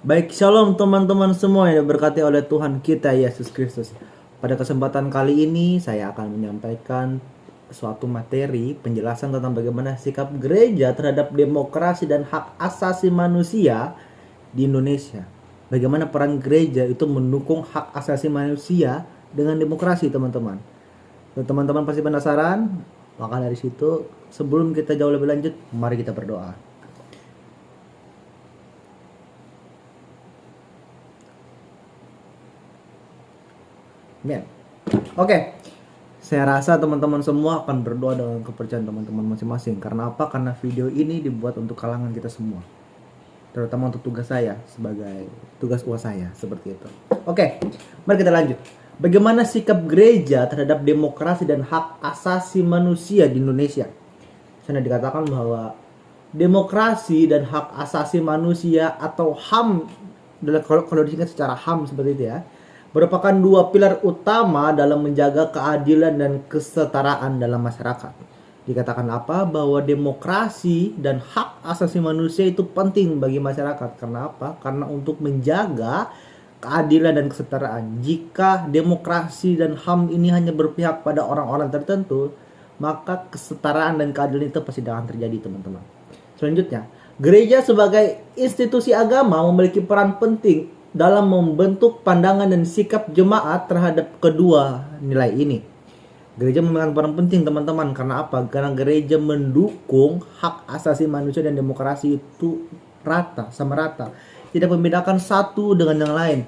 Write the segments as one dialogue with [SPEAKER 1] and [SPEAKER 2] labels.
[SPEAKER 1] Baik, shalom teman-teman semua yang diberkati oleh Tuhan kita Yesus Kristus. Pada kesempatan kali ini saya akan menyampaikan suatu materi penjelasan tentang bagaimana sikap gereja terhadap demokrasi dan hak asasi manusia di Indonesia. Bagaimana peran gereja itu mendukung hak asasi manusia dengan demokrasi, teman-teman. Dan teman-teman pasti penasaran, maka dari situ sebelum kita jauh lebih lanjut, mari kita berdoa. Amin. Oke, saya rasa teman-teman semua akan berdoa dengan kepercayaan teman-teman masing-masing. Karena apa? Karena video ini dibuat untuk kalangan kita semua, terutama untuk tugas saya sebagai tugas uas saya, seperti itu. Oke, mari kita lanjut. Bagaimana sikap gereja terhadap demokrasi dan hak asasi manusia di Indonesia? Sana dikatakan bahwa demokrasi dan hak asasi manusia atau HAM, kalau disingkat secara HAM seperti itu ya, merupakan dua pilar utama dalam menjaga keadilan dan kesetaraan dalam masyarakat. Dikatakan apa? Bahwa demokrasi dan hak asasi manusia itu penting bagi masyarakat. Karena apa? Karena untuk menjaga keadilan dan kesetaraan. Jika demokrasi dan HAM ini hanya berpihak pada orang-orang tertentu, maka kesetaraan dan keadilan itu pasti akan terjadi, teman-teman. Selanjutnya, gereja sebagai institusi agama memiliki peran penting dalam membentuk pandangan dan sikap jemaat terhadap kedua nilai ini. Gereja memegang peran penting, teman-teman. Karena apa? Karena gereja mendukung hak asasi manusia dan demokrasi itu sama rata. Tidak membedakan satu dengan yang lain.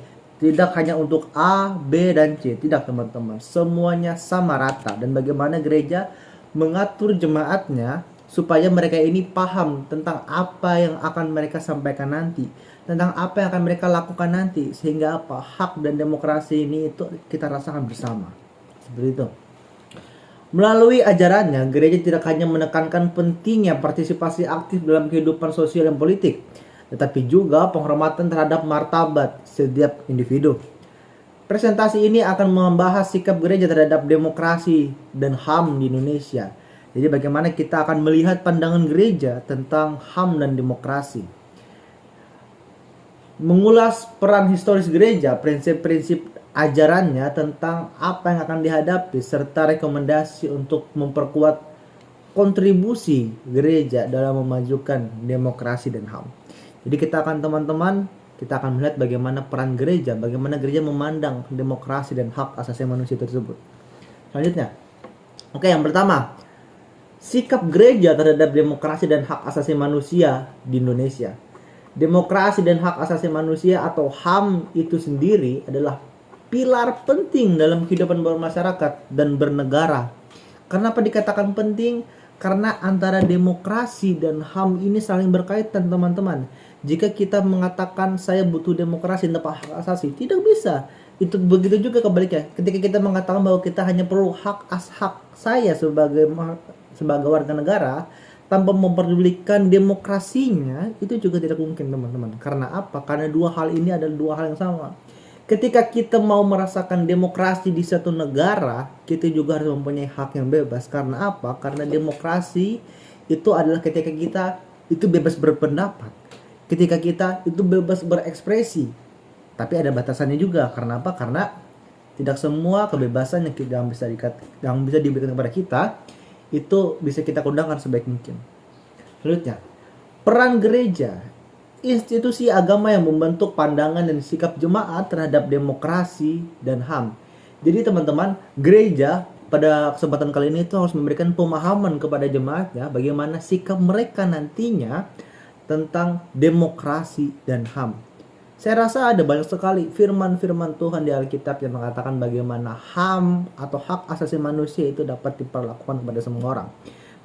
[SPEAKER 1] Tidak hanya untuk A, B, dan C. Tidak, teman-teman. Semuanya sama rata. Dan bagaimana gereja mengatur jemaatnya supaya mereka ini paham tentang apa yang akan mereka sampaikan nanti, tentang apa yang akan mereka lakukan nanti, sehingga apa, hak dan demokrasi ini itu kita rasakan bersama. Seperti itu. Melalui ajarannya, gereja tidak hanya menekankan pentingnya partisipasi aktif dalam kehidupan sosial dan politik, tetapi juga penghormatan terhadap martabat setiap individu. Presentasi ini akan membahas sikap gereja terhadap demokrasi dan HAM di Indonesia. Jadi bagaimana kita akan melihat pandangan gereja tentang HAM dan demokrasi. Mengulas peran historis gereja, prinsip-prinsip ajarannya tentang apa yang akan dihadapi, serta rekomendasi untuk memperkuat kontribusi gereja dalam memajukan demokrasi dan HAM. Jadi kita akan kita akan melihat bagaimana peran gereja, bagaimana gereja memandang demokrasi dan hak asasi manusia tersebut. Selanjutnya, oke, yang pertama, sikap gereja terhadap demokrasi dan hak asasi manusia di Indonesia. Demokrasi dan hak asasi manusia atau HAM itu sendiri adalah pilar penting dalam kehidupan bermasyarakat dan bernegara. Kenapa dikatakan penting? Karena antara demokrasi dan HAM ini saling berkaitan, teman-teman. Jika kita mengatakan saya butuh demokrasi tanpa hak asasi, tidak bisa. Itu begitu juga kebaliknya. Ketika kita mengatakan bahwa kita hanya perlu hak saya sebagai warga negara tanpa memperdulikan demokrasinya, itu juga tidak mungkin, teman-teman. Karena apa? Karena dua hal ini adalah dua hal yang sama. Ketika kita mau merasakan demokrasi di satu negara, kita juga harus mempunyai hak yang bebas. Karena apa? Karena demokrasi itu adalah ketika kita itu bebas berpendapat, ketika kita itu bebas berekspresi. Tapi ada batasannya juga. Karena apa? Karena tidak semua kebebasan yang bisa diberikan kepada kita itu bisa kita kondangkan sebaik mungkin. Selanjutnya, peran gereja, institusi agama yang membentuk pandangan dan sikap jemaat terhadap demokrasi dan HAM. Jadi teman-teman, gereja pada kesempatan kali ini itu harus memberikan pemahaman kepada jemaatnya bagaimana sikap mereka nantinya tentang demokrasi dan HAM. Saya rasa ada banyak sekali firman-firman Tuhan di Alkitab yang mengatakan bagaimana HAM atau hak asasi manusia itu dapat diperlakukan kepada semua orang.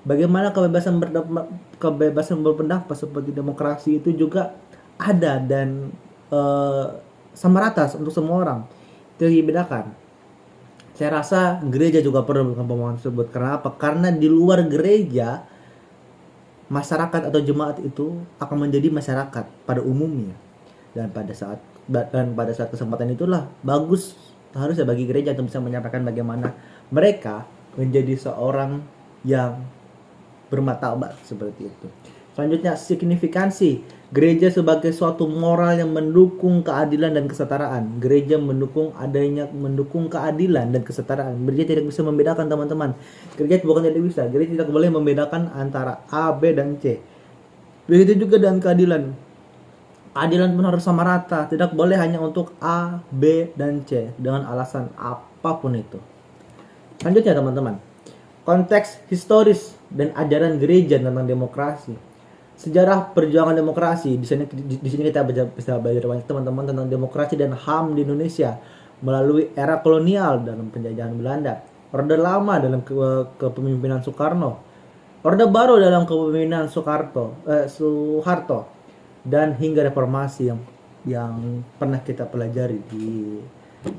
[SPEAKER 1] Bagaimana kebebasan berpendapat seperti demokrasi itu juga ada dan sama rata untuk semua orang. Tidak dibedakan. Saya rasa gereja juga perlu melakukan pemahaman tersebut. Karena apa? Karena di luar gereja, masyarakat atau jemaat itu akan menjadi masyarakat pada umumnya. Dan pada saat kesempatan itulah bagus harusnya bagi gereja untuk bisa menyampaikan bagaimana mereka menjadi seorang yang bermartabat seperti itu. Selanjutnya, signifikansi. Gereja sebagai suatu moral yang mendukung keadilan dan kesetaraan. Gereja mendukung keadilan dan kesetaraan. Gereja tidak bisa membedakan, teman-teman. Gereja bukan tidak bisa. Gereja tidak boleh membedakan antara A, B, dan C. Begitu juga dengan keadilan. Keadilan pun harus sama rata. Tidak boleh hanya untuk A, B, dan C dengan alasan apapun itu. Selanjutnya, teman-teman. Konteks historis dan ajaran gereja tentang demokrasi. Sejarah perjuangan demokrasi. Di sini kita bisa belajar banyak, teman-teman, tentang demokrasi dan HAM di Indonesia melalui era kolonial dalam penjajahan Belanda, Orde Lama dalam kepemimpinan Soekarno, Orde Baru dalam kepemimpinan Soeharto, dan hingga reformasi yang pernah kita pelajari di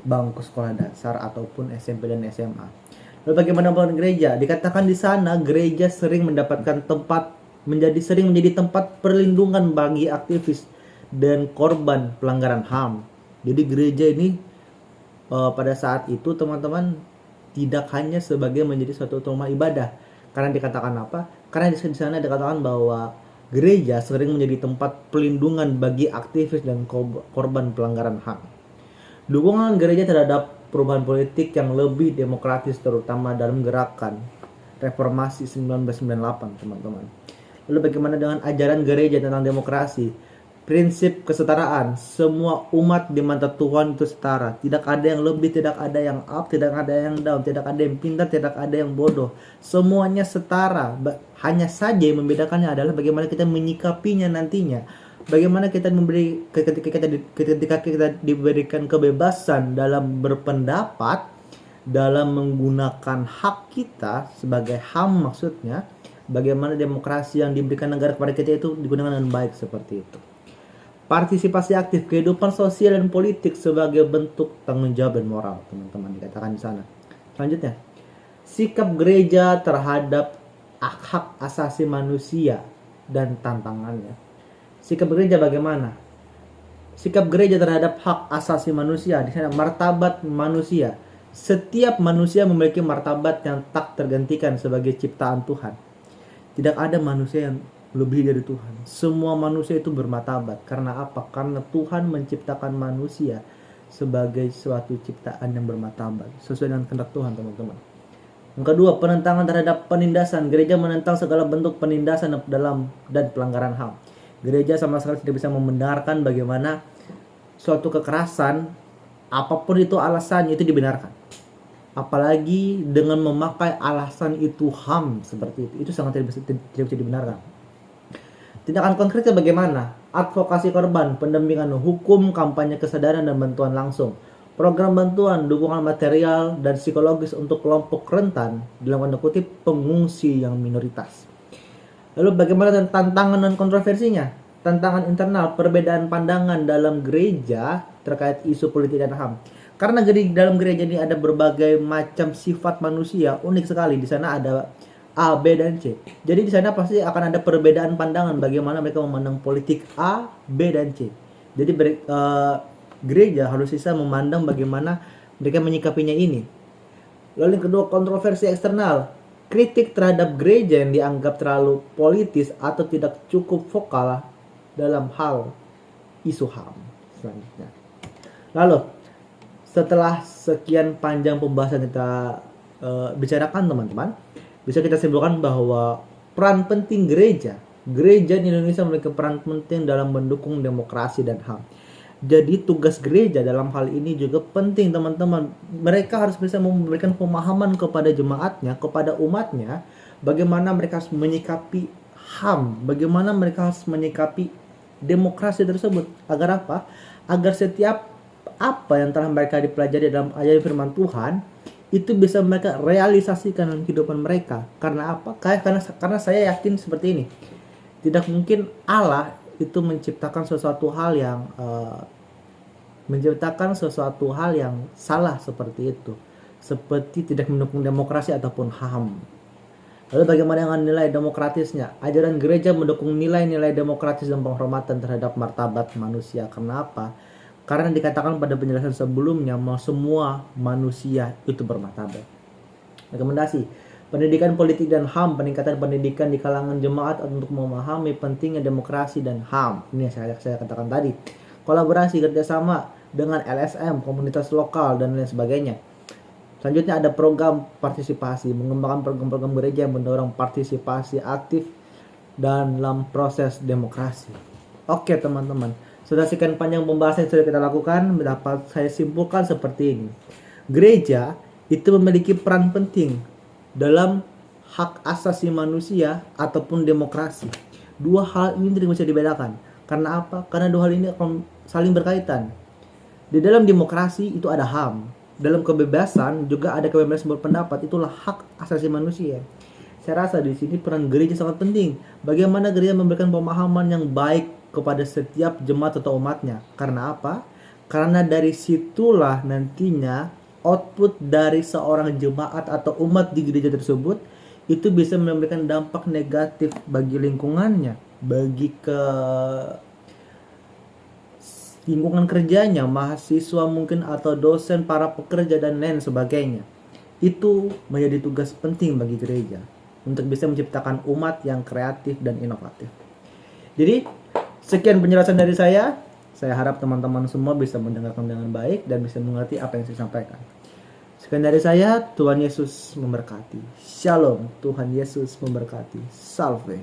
[SPEAKER 1] bangku sekolah dasar ataupun SMP dan SMA. Lalu bagaimana dengan gereja? Dikatakan di sana gereja sering menjadi tempat perlindungan bagi aktivis dan korban pelanggaran HAM. Jadi gereja ini pada saat itu, teman-teman, tidak hanya sebagai menjadi suatu rumah ibadah. Karena dikatakan apa? Karena di sana dikatakan bahwa gereja sering menjadi tempat perlindungan bagi aktivis dan korban pelanggaran HAM. Dukungan gereja terhadap perubahan politik yang lebih demokratis, terutama dalam gerakan reformasi 1998, teman-teman. Lalu bagaimana dengan ajaran gereja tentang demokrasi? Prinsip kesetaraan. Semua umat di mata Tuhan itu setara. Tidak ada yang lebih, tidak ada yang up, tidak ada yang down, tidak ada yang pintar, tidak ada yang bodoh. Semuanya setara. Hanya saja yang membedakannya adalah bagaimana kita menyikapinya nantinya. Bagaimana kita ketika kita diberikan kebebasan dalam berpendapat, dalam menggunakan hak kita sebagai HAM maksudnya. Bagaimana demokrasi yang diberikan negara kepada kita itu digunakan dengan baik seperti itu. Partisipasi aktif, kehidupan sosial dan politik sebagai bentuk tanggung jawab dan moral, teman-teman, dikatakan di sana. Selanjutnya, sikap gereja terhadap hak asasi manusia dan tantangannya. Sikap gereja bagaimana? Sikap gereja terhadap hak asasi manusia, di sana martabat manusia. Setiap manusia memiliki martabat yang tak tergantikan sebagai ciptaan Tuhan. Tidak ada manusia yang lebih dari Tuhan. Semua manusia itu bermartabat. Karena apa? Karena Tuhan menciptakan manusia sebagai suatu ciptaan yang bermartabat sesuai dengan kehendak Tuhan, teman-teman. Yang kedua, penentangan terhadap penindasan. Gereja menentang segala bentuk penindasan dan pelanggaran HAM. Gereja sama sekali tidak bisa membenarkan bagaimana suatu kekerasan, apapun itu alasannya, itu dibenarkan. Apalagi dengan memakai alasan itu HAM seperti itu sangat tidak bisa dibenarkan. Tindakan konkretnya bagaimana? Advokasi korban, pendampingan hukum, kampanye kesadaran dan bantuan langsung. Program bantuan, dukungan material dan psikologis untuk kelompok rentan, dalam tanda kutip pengungsi yang minoritas. Lalu bagaimana dengan tantangan dan kontroversinya? Tantangan internal, perbedaan pandangan dalam gereja terkait isu politik dan HAM. Karena dalam gereja ini ada berbagai macam sifat manusia, unik sekali. Di sana ada A, B, dan C. Jadi di sana pasti akan ada perbedaan pandangan bagaimana mereka memandang politik A, B, dan C. Jadi gereja harus bisa memandang bagaimana mereka menyikapinya ini. Lalu yang kedua, kontroversi eksternal. Kritik terhadap gereja yang dianggap terlalu politis atau tidak cukup vokal dalam hal isu HAM. Selanjutnya. Lalu setelah sekian panjang pembahasan kita bicarakan, teman-teman, bisa kita simpulkan bahwa peran penting gereja di Indonesia memiliki peran penting dalam mendukung demokrasi dan HAM. Jadi tugas gereja dalam hal ini juga penting, teman-teman. Mereka harus bisa memberikan pemahaman kepada jemaatnya, kepada umatnya, bagaimana mereka harus menyikapi HAM, bagaimana mereka harus menyikapi demokrasi tersebut. Agar apa? Agar setiap apa yang telah mereka dipelajari dalam ajaran firman Tuhan itu bisa mereka realisasikan dalam kehidupan mereka. Karena apa? Karena saya yakin seperti ini. Tidak mungkin Allah itu menciptakan sesuatu hal yang salah seperti itu. Seperti tidak mendukung demokrasi ataupun HAM. Lalu bagaimana dengan nilai demokratisnya? Ajaran gereja mendukung nilai-nilai demokratis dan penghormatan terhadap martabat manusia. Kenapa? Karena dikatakan pada penjelasan sebelumnya bahwa semua manusia itu bermartabat. Rekomendasi, Pendidikan politik dan HAM, peningkatan pendidikan di kalangan jemaat untuk memahami pentingnya demokrasi dan HAM. Ini yang saya katakan tadi. Kolaborasi kerjasama dengan LSM, komunitas lokal, dan lain sebagainya. Selanjutnya ada program partisipasi, mengembangkan program-program gereja yang mendorong partisipasi aktif dalam proses demokrasi. Oke teman-teman, sudah sekian panjang pembahasan yang sudah kita lakukan, dapat saya simpulkan seperti ini. Gereja itu memiliki peran penting dalam hak asasi manusia ataupun demokrasi. Dua hal ini tidak bisa dibedakan. Karena apa? Karena dua hal ini akan saling berkaitan. Di dalam demokrasi itu ada HAM. Dalam kebebasan juga ada kebebasan berpendapat, itulah hak asasi manusia. Saya rasa di sini peran gereja sangat penting. Bagaimana gereja memberikan pemahaman yang baik kepada setiap jemaat atau umatnya. Karena apa? Karena dari situlah nantinya output dari seorang jemaat atau umat di gereja tersebut itu bisa memberikan dampak negatif bagi lingkungannya, bagi lingkungan kerjanya, mahasiswa mungkin atau dosen, para pekerja dan lain sebagainya. Itu menjadi tugas penting bagi gereja untuk bisa menciptakan umat yang kreatif dan inovatif. Jadi sekian penjelasan dari saya. Saya harap teman-teman semua bisa mendengarkan dengan baik dan bisa mengerti apa yang saya sampaikan. Sekian dari saya, Tuhan Yesus memberkati. Shalom, Tuhan Yesus memberkati. Salve.